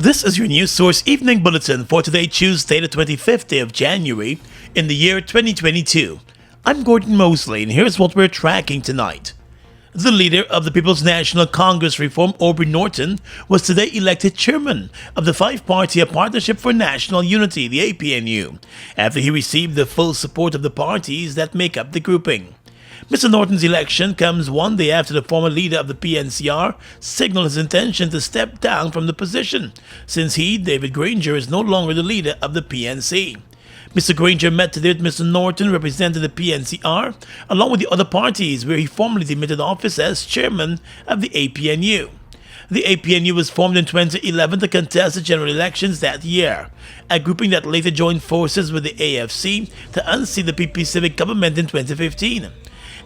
This is your News Source Evening Bulletin for today, Tuesday, the 25th day of January, in the year 2022. I'm Gordon Mosley, and here's what we're tracking tonight. The leader of the People's National Congress Reform, Aubrey Norton, was today elected chairman of the five-party Partnership for National Unity, the APNU, after he received the full support of the parties that make up the grouping. Mr. Norton's election comes one day after the former leader of the PNCR signaled his intention to step down from the position, since he, David Granger, is no longer the leader of the PNC. Mr. Granger met today with Mr. Norton, representing the PNCR, along with the other parties, where he formally demitted office as chairman of the APNU. The APNU was formed in 2011 to contest the general elections that year, a grouping that later joined forces with the AFC to unseat the PP Civic government in 2015.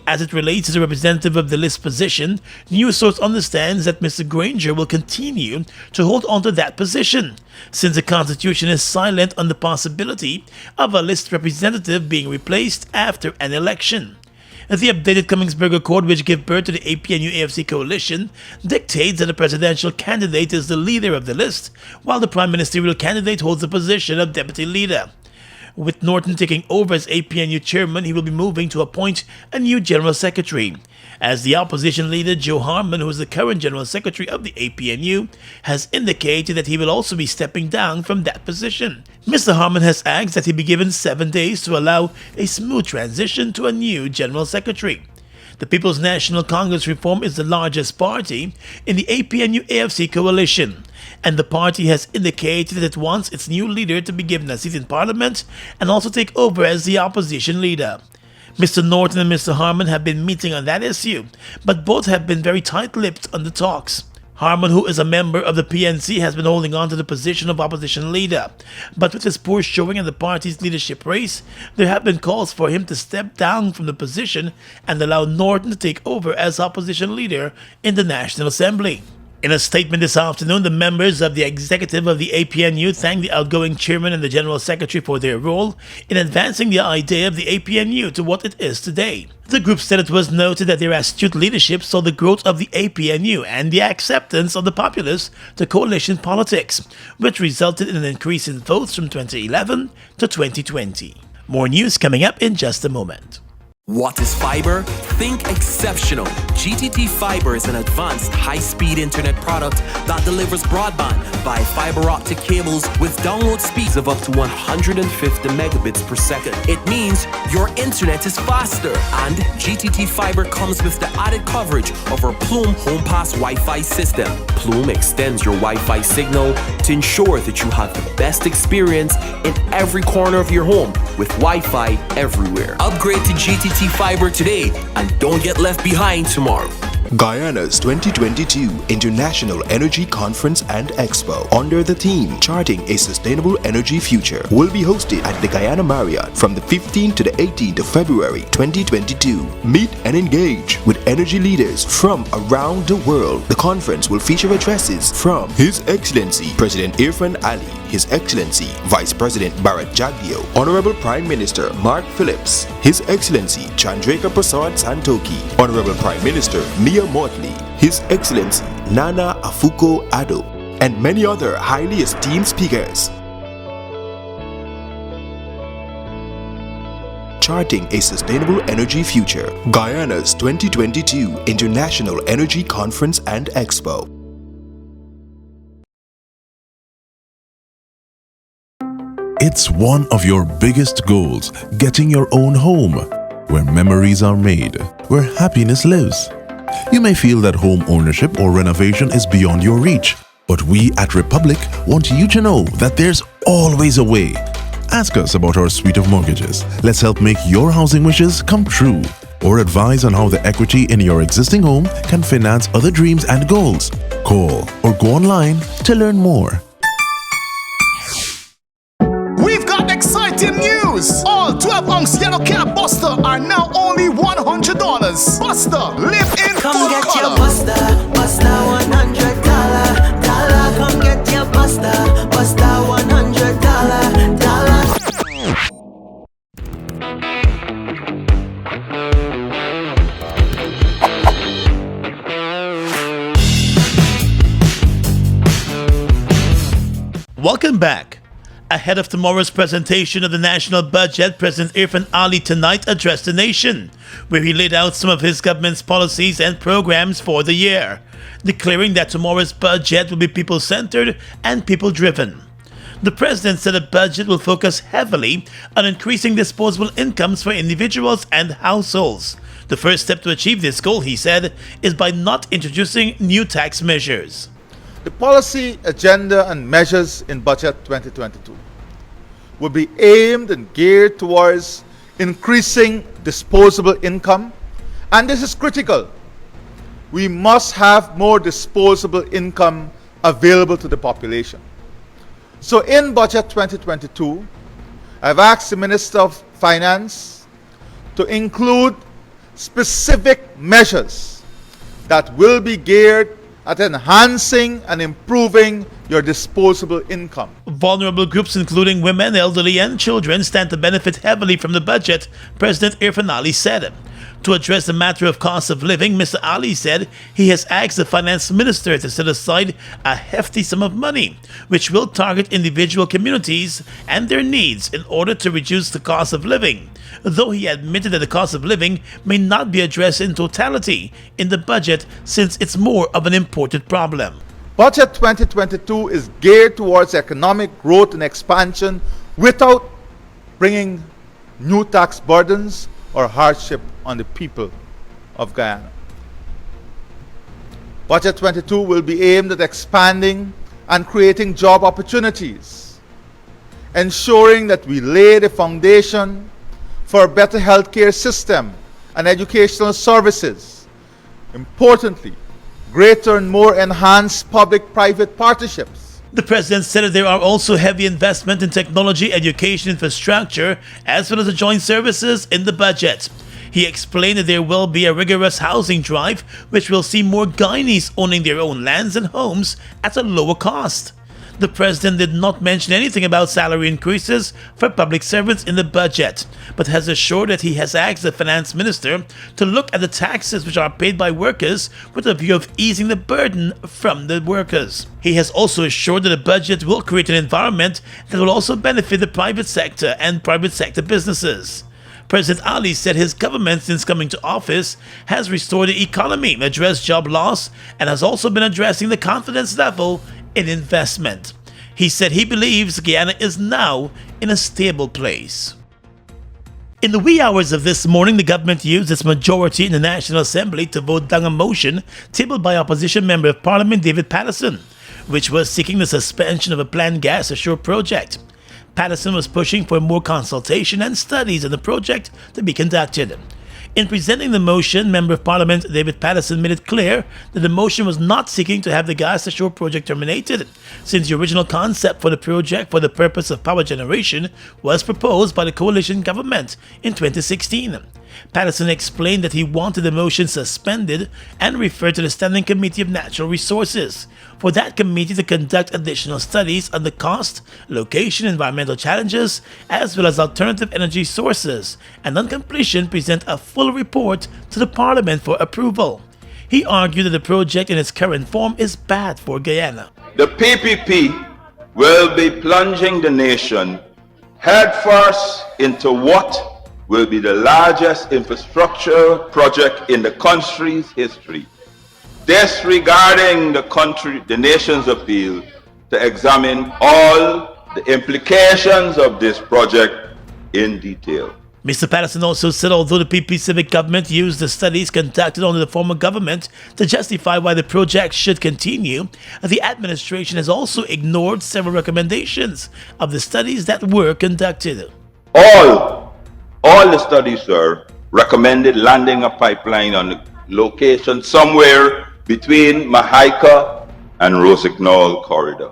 As it relates to the representative of the list position, News Source understands that Mr. Granger will continue to hold on to that position, since the Constitution is silent on the possibility of a list representative being replaced after an election. The updated Cummings-Berger Accord, which gave birth to the APNU-AFC coalition, dictates that the presidential candidate is the leader of the list, while the prime ministerial candidate holds the position of deputy leader. With Norton taking over as APNU chairman, he will be moving to appoint a new general secretary, as the opposition leader Joe Harmon, who is the current general secretary of the APNU, has indicated that he will also be stepping down from that position. Mr. Harmon has asked that he be given 7 days to allow a smooth transition to a new general secretary. The People's National Congress Reform is the largest party in the APNU-AFC coalition, and the party has indicated that it wants its new leader to be given a seat in Parliament and also take over as the opposition leader. Mr. Norton and Mr. Harmon have been meeting on that issue, but both have been very tight-lipped on the talks. Harmon, who is a member of the PNC, has been holding on to the position of opposition leader, but with his poor showing in the party's leadership race, there have been calls for him to step down from the position and allow Norton to take over as opposition leader in the National Assembly. In a statement this afternoon, the members of the executive of the APNU thanked the outgoing chairman and the general secretary for their role in advancing the idea of the APNU to what it is today. The group said it was noted that their astute leadership saw the growth of the APNU and the acceptance of the populace to coalition politics, which resulted in an increase in votes from 2011 to 2020. More news coming up in just a moment. What is fiber? Think exceptional. GTT Fiber is an advanced high-speed internet product that delivers broadband via fiber optic cables with download speeds of up to 150 megabits per second. It means your internet is faster, and GTT Fiber comes with the added coverage of our Plume HomePass Wi-Fi system. Plume extends your Wi-Fi signal to ensure that you have the best experience in every corner of your home with Wi-Fi everywhere. Upgrade to GTT Fiber today and don't get left behind tomorrow. Guyana's 2022 International Energy Conference and Expo, under the theme Charting a Sustainable Energy Future, will be hosted at the Guyana Marriott from the 15th to the 18th of February 2022. Meet and engage with energy leaders from around the world. The conference will feature addresses from His Excellency President Irfan Ali, His Excellency Vice President Bharat Jagdeo, Honorable Prime Minister Mark Phillips, His Excellency Chandrika Prasad Santoki, Honorable Prime Minister Mia Motley, His Excellency Nana Akufo-Addo, and many other highly esteemed speakers. Charting a Sustainable Energy Future, Guyana's 2022 International Energy Conference and Expo. It's one of your biggest goals, getting your own home, where memories are made, where happiness lives. You may feel that home ownership or renovation is beyond your reach, but we at Republic want you to know that there's always a way. Ask us about our suite of mortgages. Let's help make your housing wishes come true, or advise on how the equity in your existing home can finance other dreams and goals. Call or go online to learn more. Exciting news! All 12 ounce yellow cab Buster are now only $100. Buster, live in Come full get color. your Buster, Buster $100. Come get your Buster, Buster $100. Welcome back. Ahead of tomorrow's presentation of the national budget, President Irfan Ali tonight addressed the nation, where he laid out some of his government's policies and programs for the year, declaring that tomorrow's budget will be people-centered and people-driven. The president said the budget will focus heavily on increasing disposable incomes for individuals and households. The first step to achieve this goal, he said, is by not introducing new tax measures. The policy agenda and measures in Budget 2022 will be aimed and geared towards increasing disposable income, and this is critical. We must have more disposable income available to the population. So in Budget 2022, I've asked the Minister of Finance to include specific measures that will be geared at enhancing and improving your disposable income. Vulnerable groups including women, elderly and children stand to benefit heavily from the budget, President Irfan Ali said. To address the matter of cost of living, Mr. Ali said he has asked the finance minister to set aside a hefty sum of money, which will target individual communities and their needs in order to reduce the cost of living, though he admitted that the cost of living may not be addressed in totality in the budget since it's more of an imported problem. Budget 2022 is geared towards economic growth and expansion without bringing new tax burdens or hardship on the people of Guyana. Budget 22 will be aimed at expanding and creating job opportunities, ensuring that we lay the foundation for a better healthcare system and educational services. Importantly, greater and more enhanced public-private partnerships. The president said that there are also heavy investment in technology, education infrastructure, as well as the joint services in the budget. He explained that there will be a rigorous housing drive, which will see more Guyanese owning their own lands and homes at a lower cost. The president did not mention anything about salary increases for public servants in the budget, but has assured that he has asked the finance minister to look at the taxes which are paid by workers with a view of easing the burden from the workers. He has also assured that the budget will create an environment that will also benefit the private sector and private sector businesses. President Ali said his government, since coming to office, has restored the economy, addressed job loss, and has also been addressing the confidence level in investment. He said he believes Guyana is now in a stable place. In the wee hours of this morning, the government used its majority in the National Assembly to vote down a motion tabled by Opposition Member of Parliament David Patterson, which was seeking the suspension of a planned gas ashore project. Patterson was pushing for more consultation and studies on the project to be conducted. In presenting the motion, Member of Parliament David Patterson made it clear that the motion was not seeking to have the gas ashore project terminated, since the original concept for the project for the purpose of power generation was proposed by the coalition government in 2016. Patterson explained that he wanted the motion suspended and referred to the Standing Committee of Natural Resources for that committee to conduct additional studies on the cost, location, environmental challenges, as well as alternative energy sources, and on completion present a full report to the Parliament for approval. He argued that the project in its current form is bad for Guyana. The PPP will be plunging the nation headfirst into what will be the largest infrastructure project in the country's history, disregarding the nation's appeal to examine all the implications of this project in detail. Mr. Patterson also said although the PP civic government used the studies conducted under the former government to justify why the project should continue, the administration has also ignored several recommendations of the studies that were conducted. All the studies, sir, recommended landing a pipeline on the location somewhere between Mahaika and Rossignol corridor.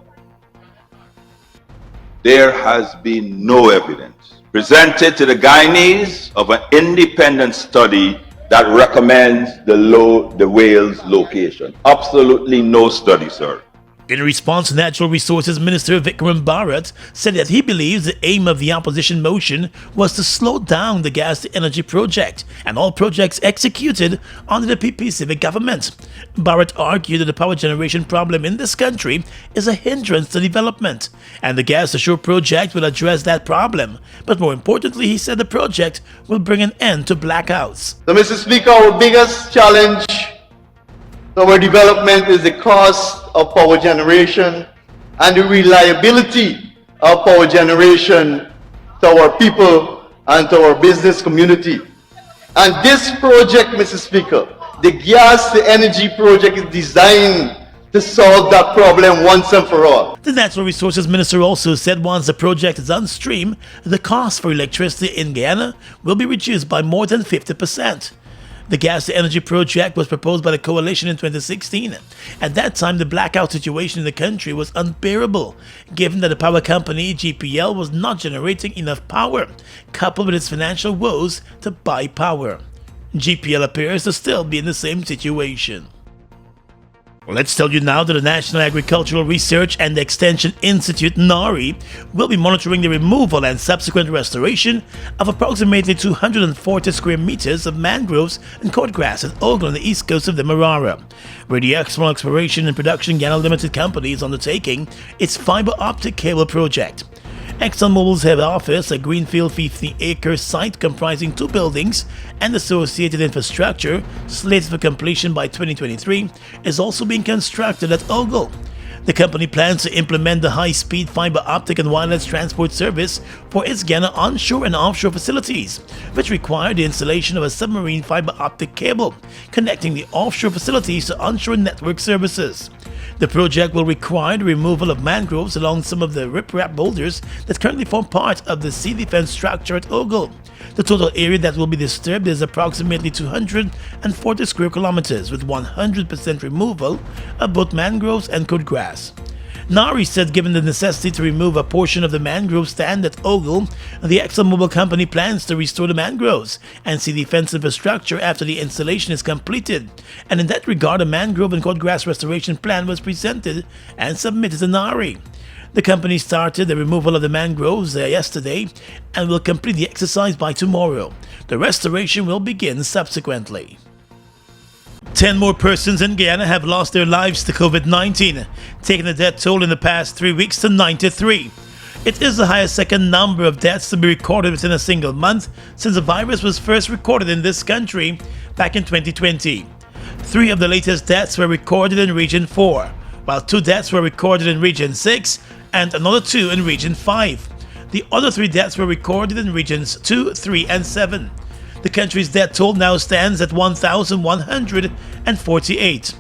There has been no evidence presented to the Guyanese of an independent study that recommends the whale's location. Absolutely no study, sir. In response, Natural Resources Minister Vikram Bharat said that he believes the aim of the opposition motion was to slow down the gas-to-energy project and all projects executed under the PP civic government. Bharat argued that the power generation problem in this country is a hindrance to development, and the Gas Assure project will address that problem. But more importantly, he said the project will bring an end to blackouts. So, Mr. Speaker, our biggest challenge to our development is the cost of power generation and the reliability of power generation to our people and to our business community. And this project, Mr. Speaker, the gas to energy project, is designed to solve that problem once and for all. The Natural Resources Minister also said once the project is on stream, the cost for electricity in Guyana will be reduced by more than 50%. The gas-to-energy project was proposed by the coalition in 2016. At that time, the blackout situation in the country was unbearable, given that the power company, GPL, was not generating enough power, coupled with its financial woes to buy power. GPL appears to still be in the same situation. Let's tell you now that the National Agricultural Research and Extension Institute, NARI, will be monitoring the removal and subsequent restoration of approximately 240 square meters of mangroves and cordgrass at Ogle on the east coast of Demerara, where the External Exploration and Production Guyana Limited Company is undertaking its fiber optic cable project. ExxonMobil's head office, a greenfield 50-acre site comprising 2 buildings and associated infrastructure slated for completion by 2023, is also being constructed at Ogle. The company plans to implement the high-speed fiber optic and wireless transport service for its Guyana onshore and offshore facilities, which require the installation of a submarine fiber optic cable connecting the offshore facilities to onshore network services. The project will require the removal of mangroves along some of the riprap boulders that currently form part of the sea defense structure at Ogle. The total area that will be disturbed is approximately 240 square kilometers, with 100% removal of both mangroves and cordgrass. NARI said given the necessity to remove a portion of the mangrove stand at Ogle, the ExxonMobil company plans to restore the mangroves and sea defense infrastructure after the installation is completed. And in that regard, a mangrove and cordgrass restoration plan was presented and submitted to NARI. The company started the removal of the mangroves yesterday and will complete the exercise by tomorrow. The restoration will begin subsequently. 10 more persons in Guyana have lost their lives to COVID-19, taking the death toll in the past 3 weeks to 93. It is the highest second number of deaths to be recorded within a single month since the virus was first recorded in this country back in 2020. 3 of the latest deaths were recorded in Region 4, while 2 deaths were recorded in Region 6 and another 2 in Region 5. The other 3 deaths were recorded in Regions 2, 3, and 7. The country's death toll now stands at 1,148.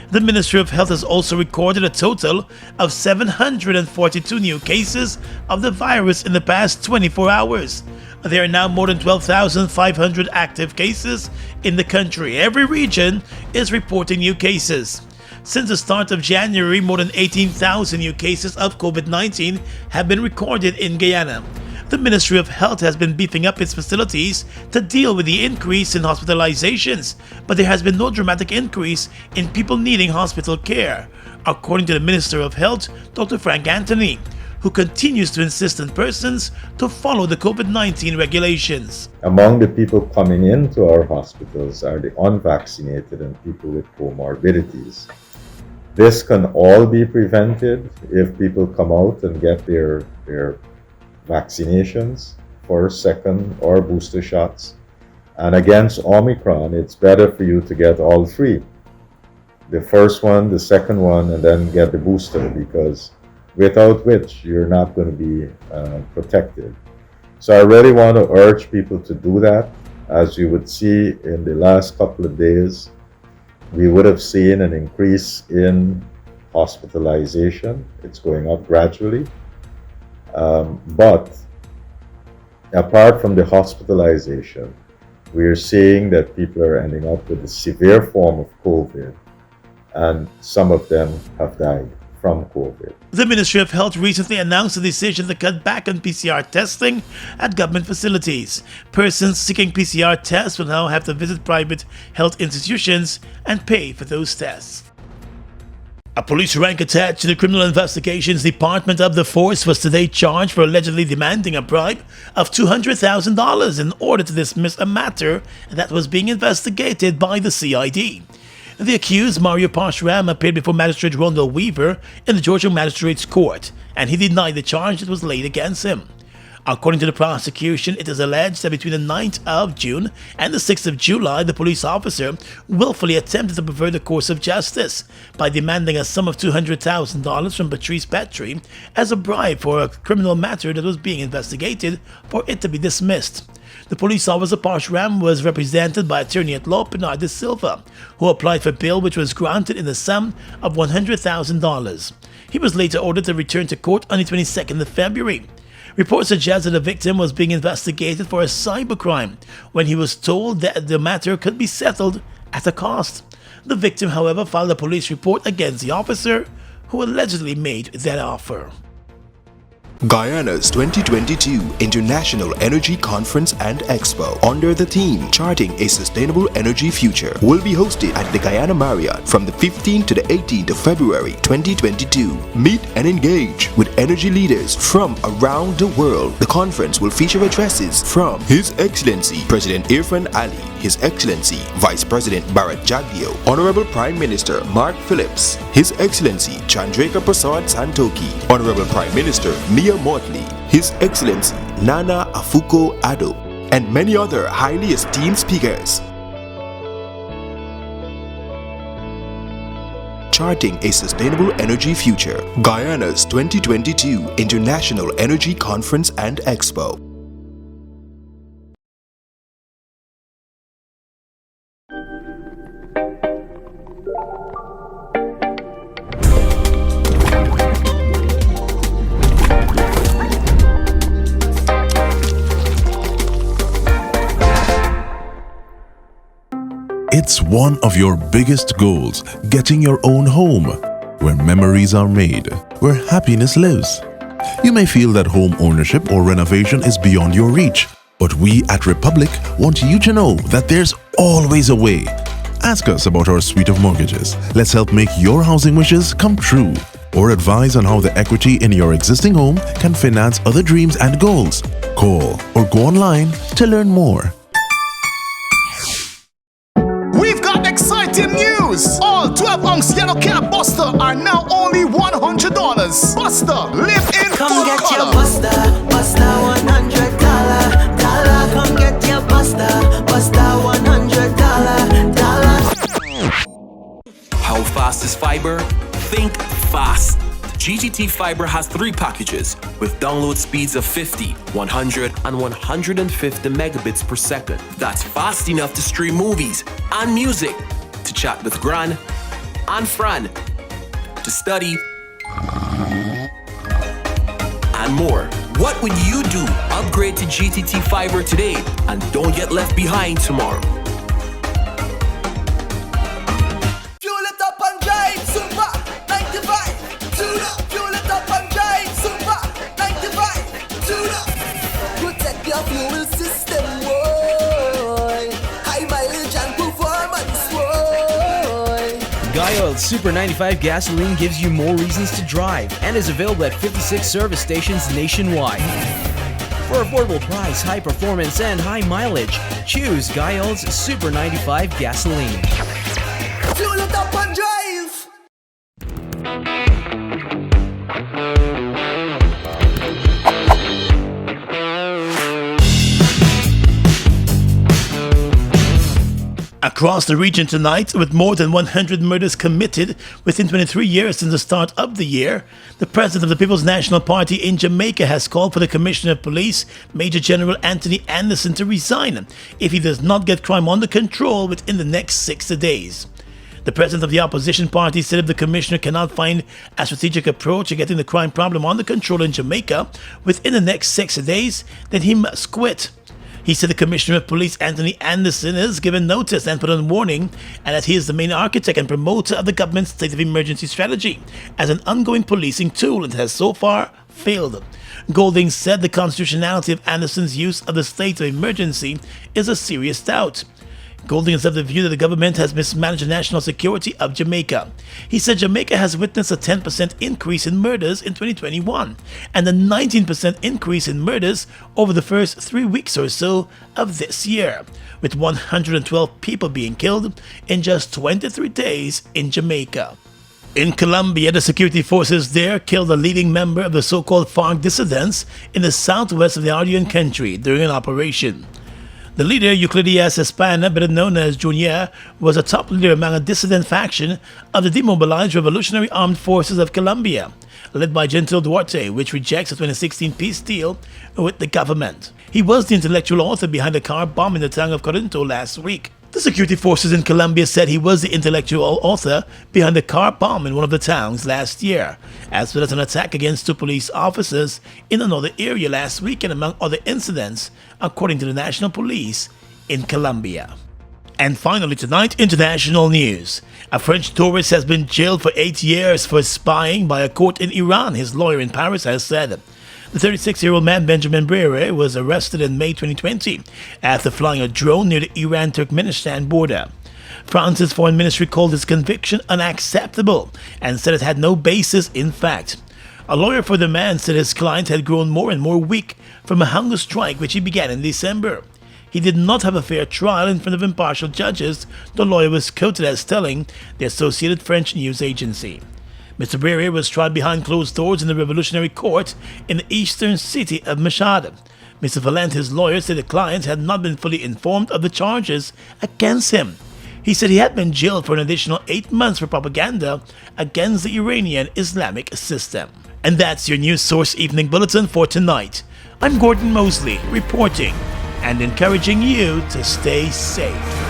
The Ministry of Health has also recorded a total of 742 new cases of the virus in the past 24 hours. There are now more than 12,500 active cases in the country. Every region is reporting new cases. Since the start of January, more than 18,000 new cases of COVID-19 have been recorded in Guyana. The Ministry of Health has been beefing up its facilities to deal with the increase in hospitalizations, but there has been no dramatic increase in people needing hospital care, according to the Minister of Health, Dr. Frank Anthony, who continues to insist on persons to follow the COVID-19 regulations. Among the people coming into our hospitals are the unvaccinated and people with comorbidities. This can all be prevented if people come out and get their vaccinations, first, second, or booster shots. And against Omicron, it's better for you to get all 3. The first one, the second one, and then get the booster, because without which you're not going to be protected. So I really want to urge people to do that. As you would see in the last couple of days, we would have seen an increase in hospitalization. It's going up gradually. But apart from the hospitalization, we are seeing that people are ending up with a severe form of COVID, and some of them have died from COVID. The Ministry of Health recently announced a decision to cut back on PCR testing at government facilities. Persons seeking PCR tests will now have to visit private health institutions and pay for those tests. A police rank attached to the Criminal Investigations Department of the Force was today charged for allegedly demanding a bribe of $200,000 in order to dismiss a matter that was being investigated by the CID. The accused, Mario Parshram, appeared before Magistrate Rondell Weaver in the Georgia Magistrates Court, and he denied the charge that was laid against him. According to the prosecution, it is alleged that between the 9th of June and the 6th of July, the police officer willfully attempted to pervert the course of justice by demanding a sum of $200,000 from Patrice Petrie as a bribe for a criminal matter that was being investigated for it to be dismissed. The police officer Parshram was represented by attorney-at-law Pinar de Silva, who applied for bail which was granted in the sum of $100,000. He was later ordered to return to court on the 22nd of February. Reports suggest that the victim was being investigated for a cybercrime when he was told that the matter could be settled at a cost. The victim, however, filed a police report against the officer who allegedly made that offer. Guyana's 2022 International Energy Conference and Expo under the theme Charting a Sustainable Energy Future will be hosted at the Guyana Marriott from the 15th to the 18th of February 2022. Meet and engage with energy leaders from around the world. The conference will feature addresses from His Excellency President Irfan Ali, His Excellency Vice President Bharat Jagdeo, Honorable Prime Minister Mark Phillips, His Excellency Chandrika Prasad Santoki, Honorable Prime Minister Mia Motley, His Excellency Nana Akufo-Addo, and many other highly esteemed speakers. Charting a Sustainable Energy Future, Guyana's 2022 International Energy Conference and Expo. It's one of your biggest goals, getting your own home, where memories are made, where happiness lives. You may feel that home ownership or renovation is beyond your reach, but we at Republic want you to know that there's always a way. Ask us about our suite of mortgages. Let's help make your housing wishes come true. Or advise on how the equity in your existing home can finance other dreams and goals. Call or go online to learn more. We've got exciting news! All 12-ounce yellow cab Buster are now only $100. Buster, live in Come full get color. your Buster, Buster $100. Come get your Buster, Buster $100. How fast is fiber? Think fast. GTT Fiber has 3 packages with download speeds of 50, 100, and 150 megabits per second. That's fast enough to stream movies and music, to chat with Gran and Fran, to study, and more. What would you do? Upgrade to GTT Fiber today and don't get left behind tomorrow. Fuel it up and drive, Super 95. Fuel it up and drive, Super 95. Protect your fuel system, boy. High mileage and performance, boy. Guy Oil Super 95 gasoline gives you more reasons to drive and is available at 56 service stations nationwide. For affordable price, high performance, and high mileage, choose Guy Oil's Super 95 gasoline. Fuel it up and drive. Across the region tonight, with more than 100 murders committed within 23 years since the start of the year, the president of the People's National Party in Jamaica has called for the Commissioner of Police, Major General Anthony Anderson, to resign if he does not get crime under control within the next 60 days. The president of the opposition party said if the commissioner cannot find a strategic approach to getting the crime problem under control in Jamaica within the next 60 days, then he must quit. He said the Commissioner of Police, Anthony Anderson, is given notice and put on warning, and that he is the main architect and promoter of the government's state of emergency strategy as an ongoing policing tool and has so far failed. Golding said the constitutionality of Anderson's use of the state of emergency is a serious doubt. Golding is of the view that the government has mismanaged the national security of Jamaica. He said Jamaica has witnessed a 10% increase in murders in 2021 and a 19% increase in murders over the first 3 weeks or so of this year, with 112 people being killed in just 23 days in Jamaica. In Colombia, the security forces there killed a leading member of the so-called FARC dissidents in the southwest of the Andean country during an operation. The leader, Euclides Espana, better known as Junior, was a top leader among a dissident faction of the demobilized Revolutionary Armed Forces of Colombia, led by Gentil Duarte, which rejects the 2016 peace deal with the government. He was the intellectual author behind the car bomb in the town of Corinto last week. The security forces in Colombia said he was the intellectual author behind the car bomb in one of the towns last year, as well as an attack against 2 police officers in another area last week, and among other incidents, according to the National Police in Colombia. And finally tonight, international news. A French tourist has been jailed for 8 years for spying by a court in Iran, his lawyer in Paris has said. The 36-year-old man, Benjamin Brere, was arrested in May 2020 after flying a drone near the Iran-Turkmenistan border. France's foreign ministry called his conviction unacceptable and said it had no basis in fact. A lawyer for the man said his client had grown more and more weak from a hunger strike which he began in December. He did not have a fair trial in front of impartial judges, the lawyer was quoted as telling the Associated French news agency. Mr. Brere was tried behind closed doors in the Revolutionary Court in the eastern city of Mashhad. Mr. Valente, his lawyer, said the client had not been fully informed of the charges against him. He said he had been jailed for an additional 8 months for propaganda against the Iranian Islamic system. And that's your News Source Evening Bulletin for tonight. I'm Gordon Mosley, reporting and encouraging you to stay safe.